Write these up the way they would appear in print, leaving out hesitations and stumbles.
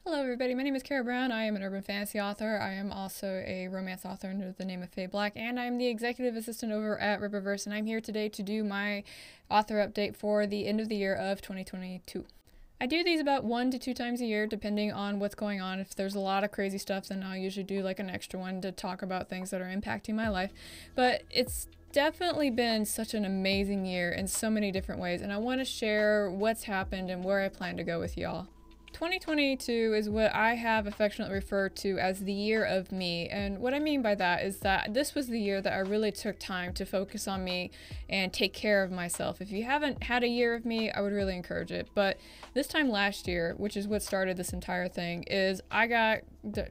Hello everybody, my name is Carrow Brown. I am an urban fantasy author. I am also a romance author under the name of Faye Black, and I'm the executive assistant over at Riververse, and I'm here today to do my author update for the end of the year of 2022. I do these about 1 to 2 times a year, depending on what's going on. If there's a lot of crazy stuff, then I'll usually do like an extra one to talk about things that are impacting my life. But it's definitely been such an amazing year in so many different ways, and I want to share what's happened and where I plan to go with y'all. 2022 is what I have affectionately referred to as the year of me, and what I mean by that is that this was the year that I really took time to focus on me and take care of myself. If you haven't had a year of me, I would really encourage it. But this time last year, which is what started this entire thing, is I got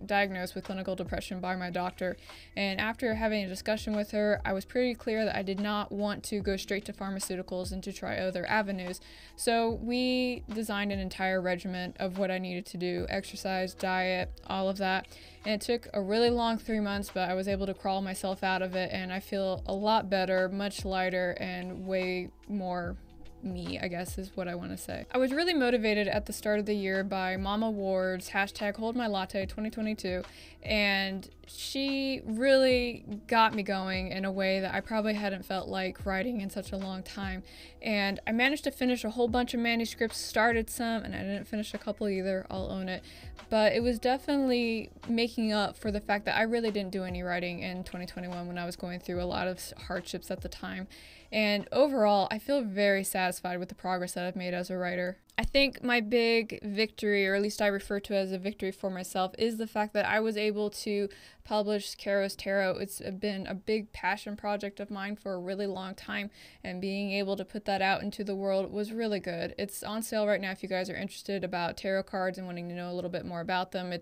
diagnosed with clinical depression by my doctor, and after having a discussion with her, I was pretty clear that I did not want to go straight to pharmaceuticals and to try other avenues. So we designed an entire regimen of what I needed to do: exercise, diet, all of that. And it took a really long 3 months, but I was able to crawl myself out of it, and I feel a lot better, much lighter, and way more me, I guess is what I want to say. I was really motivated at the start of the year by Mama Ward's #HoldMyLatte 2022, and she really got me going in a way that I probably hadn't felt like writing in such a long time. And I managed to finish a whole bunch of manuscripts, started some, and I didn't finish a couple either, I'll own it. But it was definitely making up for the fact that I really didn't do any writing in 2021 when I was going through a lot of hardships at the time. And overall, I feel very satisfied with the progress that I've made as a writer. I think my big victory, or at least I refer to it as a victory for myself, is the fact that I was able to publish Carrow's Tarot. It's been a big passion project of mine for a really long time, and being able to put that out into the world was really good. It's on sale right now if you guys are interested about tarot cards and wanting to know a little bit more about them.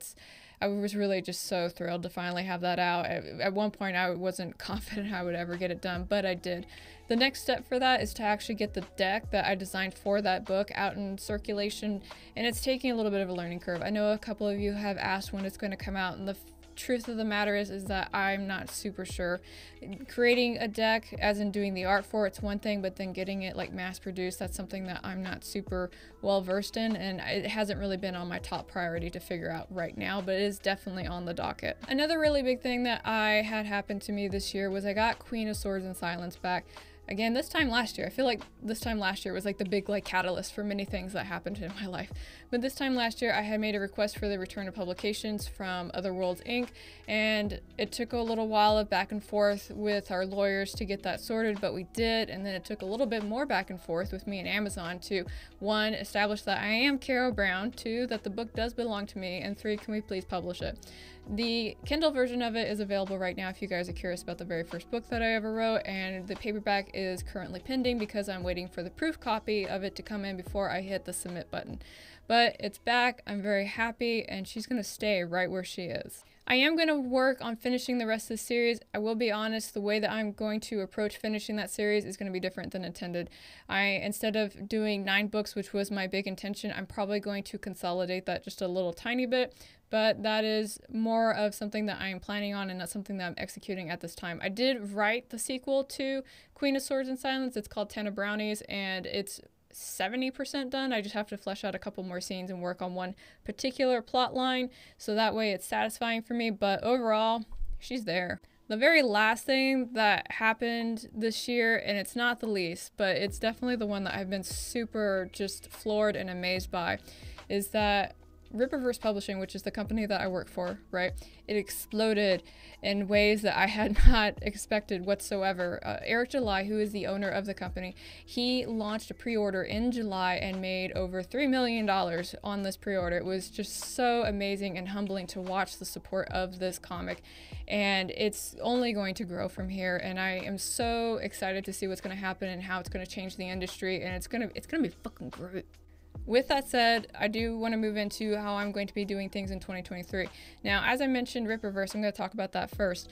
I was really just so thrilled to finally have that out. At one point, I wasn't confident I would ever get it done, but I did. The next step for that is to actually get the deck that I designed for that book out in circulation, and it's taking a little bit of a learning curve. I know a couple of you have asked when it's going to come out, and the truth of the matter is that I'm not super sure. Creating a deck, as in doing the art for it's one thing, but then getting it like mass produced, that's something that I'm not super well versed in, and it hasn't really been on my top priority to figure out right now, but it is definitely on the docket. Another really big thing that I had happen to me this year was I got Queen of Swords and Silence back. Again, this time last year. I feel like this time last year was like the big catalyst for many things that happened in my life. But this time last year, I had made a request for the return of publications from Other Worlds Inc., and it took a little while of back and forth with our lawyers to get that sorted, but we did. And then it took a little bit more back and forth with me and Amazon to, 1, establish that I am Carrow Brown, 2, that the book does belong to me, and 3, can we please publish it? The Kindle version of it is available right now if you guys are curious about the very first book that I ever wrote, and the paperback is currently pending because I'm waiting for the proof copy of it to come in before I hit the submit button. But it's back, I'm very happy, and she's going to stay right where she is. I am going to work on finishing the rest of the series. I will be honest, the way that I'm going to approach finishing that series is going to be different than intended. Instead of doing 9 books, which was my big intention, I'm probably going to consolidate that just a little tiny bit, but that is more of something that I am planning on and not something that I'm executing at this time. I did write the sequel to Queen of Swords and Silence. It's called 10 of Brownies, and it's 70% done. I just have to flesh out a couple more scenes and work on one particular plot line, so that way it's satisfying for me, but overall, she's there. The very last thing that happened this year, and it's not the least, but it's definitely the one that I've been super just floored and amazed by, is that Riververse Publishing, which is the company that I work for, right? It exploded in ways that I had not expected whatsoever. Eric July, who is the owner of the company, he launched a pre-order in July and made over $3 million on this pre-order. It was just so amazing and humbling to watch the support of this comic, and it's only going to grow from here, and I am so excited to see what's going to happen and how it's going to change the industry, and it's gonna be fucking great. With that said, I do want to move into how I'm going to be doing things in 2023. Now, as I mentioned, Riververse, I'm going to talk about that first.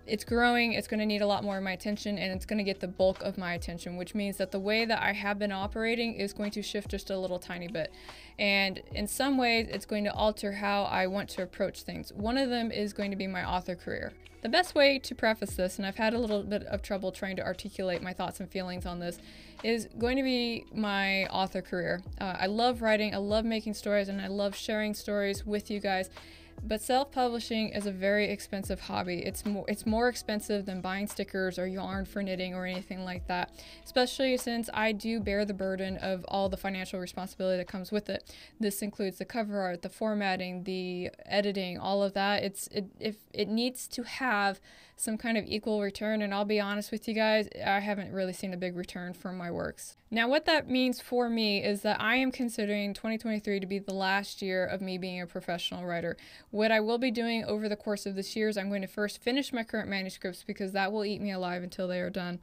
it's growing, it's going to need a lot more of my attention, and it's going to get the bulk of my attention, which means that the way that I have been operating is going to shift just a little tiny bit. And in some ways, it's going to alter how I want to approach things. One of them is going to be my author career. The best way to preface this, and I've had a little bit of trouble trying to articulate my thoughts and feelings on this, is going to be my author career. I love writing, I love making stories, and I love sharing stories with you guys. But self-publishing is a very expensive hobby. It's more expensive than buying stickers or yarn for knitting or anything like that, especially since I do bear the burden of all the financial responsibility that comes with it. This includes the cover art, the formatting, the editing, all of that. It needs to have some kind of equal return, and I'll be honest with you guys, I haven't really seen a big return from my works. Now, what that means for me is that I am considering 2023 to be the last year of me being a professional writer. What I will be doing over the course of this year is I'm going to first finish my current manuscripts, because that will eat me alive until they are done.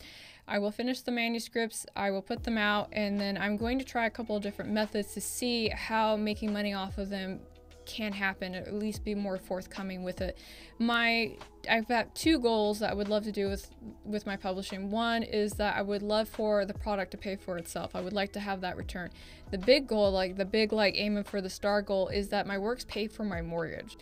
I will finish the manuscripts, I will put them out, and then I'm going to try a couple of different methods to see how making money off of them can happen, or at least be more forthcoming with it. I've got two goals that I would love to do with my publishing. One is that I would love for the product to pay for itself. I would like to have that return. The big goal, aiming for the star goal, is that my works pay for my mortgage.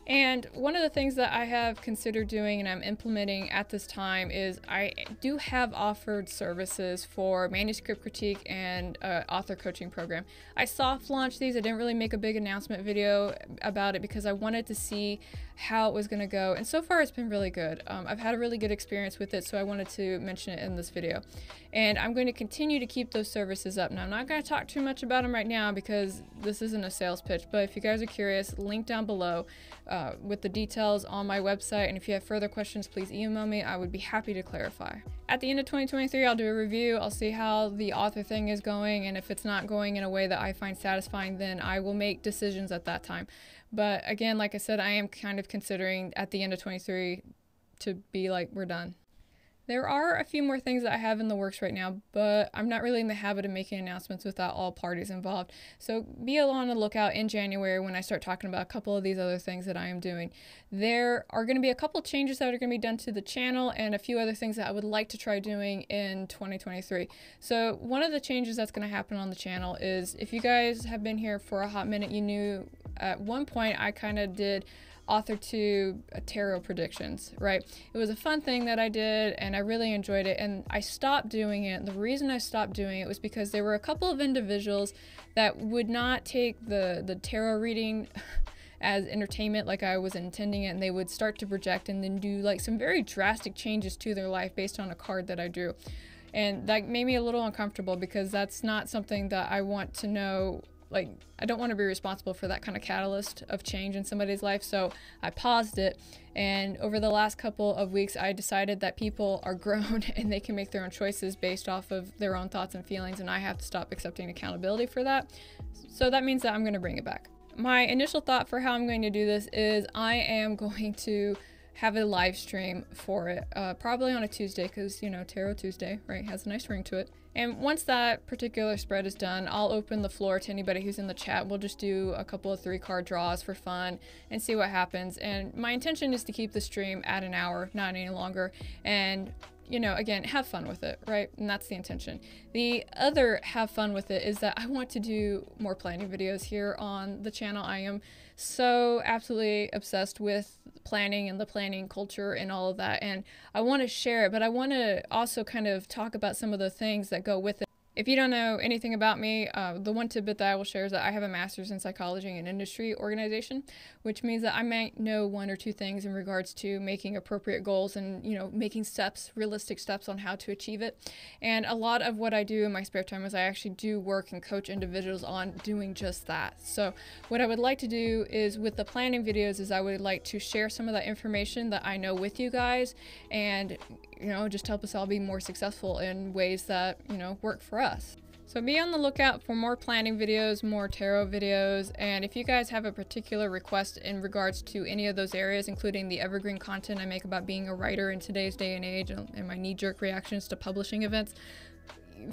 And one of the things that I have considered doing and I'm implementing at this time is I do have offered services for manuscript critique and author coaching program. I soft launched these. I didn't really make a big announcement video about it because I wanted to see how it was going to go. And so far it's been really good. I've had a really good experience with it, so I wanted to mention it in this video. And I'm going to continue to keep those services up. Now, I'm not going to talk too much about them right now because this isn't a sales pitch, but if you guys are curious, link down below with the details on my website. And if you have further questions, please email me. I would be happy to clarify. At the end of 2023, I'll do a review. I'll see how the author thing is going, and if it's not going in a way that I find satisfying, then I will make decisions at that time. But again, like I said, I am kind of considering at the end of 23 to be like, we're done. There are a few more things that I have in the works right now, but I'm not really in the habit of making announcements without all parties involved. So be on the lookout in January when I start talking about a couple of these other things that I am doing. There are going to be a couple changes that are going to be done to the channel and a few other things that I would like to try doing in 2023. So one of the changes that's going to happen on the channel is, if you guys have been here for a hot minute, you knew at one point I kind of did author to tarot predictions, right? It was a fun thing that I did and I really enjoyed it, and I stopped doing it. The reason I stopped doing it was because there were a couple of individuals that would not take the tarot reading as entertainment like I was intending it, and they would start to project and then do like some very drastic changes to their life based on a card that I drew. And that made me a little uncomfortable because that's not something that I want to know. Like, I don't want to be responsible for that kind of catalyst of change in somebody's life, so I paused it. And over the last couple of weeks, I decided that people are grown and they can make their own choices based off of their own thoughts and feelings, and I have to stop accepting accountability for that. So that means that I'm going to bring it back. My initial thought for how I'm going to do this is I am going to have a live stream for it, probably on a Tuesday, because, you know, Tarot Tuesday, right, has a nice ring to it. And once that particular spread is done, I'll open the floor to anybody who's in the chat. We'll just do a couple of 3-card draws for fun and see what happens. And my intention is to keep the stream at an hour, not any longer. And, you know, again, have fun with it, right? And that's the intention. The other have fun with it is that I want to do more planning videos here on the channel. I am so absolutely obsessed with planning and the planning culture and all of that, and I want to share it, but I want to also kind of talk about some of the things that go with it. If you don't know anything about me, the one tidbit that I will share is that I have a master's in psychology and industry organization, which means that I might know 1 or 2 things in regards to making appropriate goals and, you know, making steps, realistic steps on how to achieve it. And a lot of what I do in my spare time is I actually do work and coach individuals on doing just that. So what I would like to do is, with the planning videos, is I would like to share some of that information that I know with you guys, and, you know, just help us all be more successful in ways that, you know, work for us. So be on the lookout for more planning videos, more tarot videos, and if you guys have a particular request in regards to any of those areas, including the evergreen content I make about being a writer in today's day and age and my knee-jerk reactions to publishing events,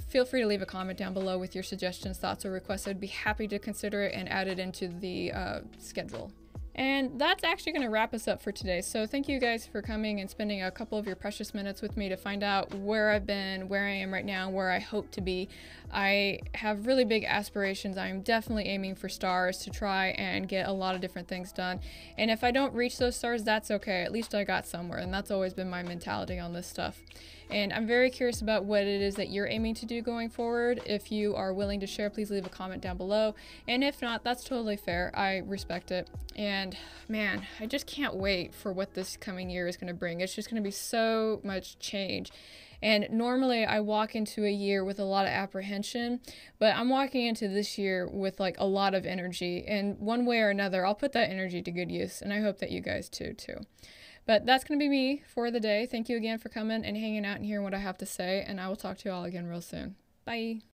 feel free to leave a comment down below with your suggestions, thoughts, or requests. I'd be happy to consider it and add it into the schedule. And that's actually going to wrap us up for today. So thank you guys for coming and spending a couple of your precious minutes with me to find out where I've been, where I am right now, where I hope to be. I have really big aspirations. I'm definitely aiming for stars to try and get a lot of different things done. And if I don't reach those stars, that's okay. At least I got somewhere. And that's always been my mentality on this stuff. And I'm very curious about what it is that you're aiming to do going forward. If you are willing to share, please leave a comment down below. And if not, that's totally fair. I respect it. And man, I just can't wait for what this coming year is going to bring. It's just going to be so much change. And normally I walk into a year with a lot of apprehension, but I'm walking into this year with like a lot of energy. And one way or another, I'll put that energy to good use. And I hope that you guys too. But that's going to be me for the day. Thank you again for coming and hanging out and hearing what I have to say. And I will talk to you all again real soon. Bye.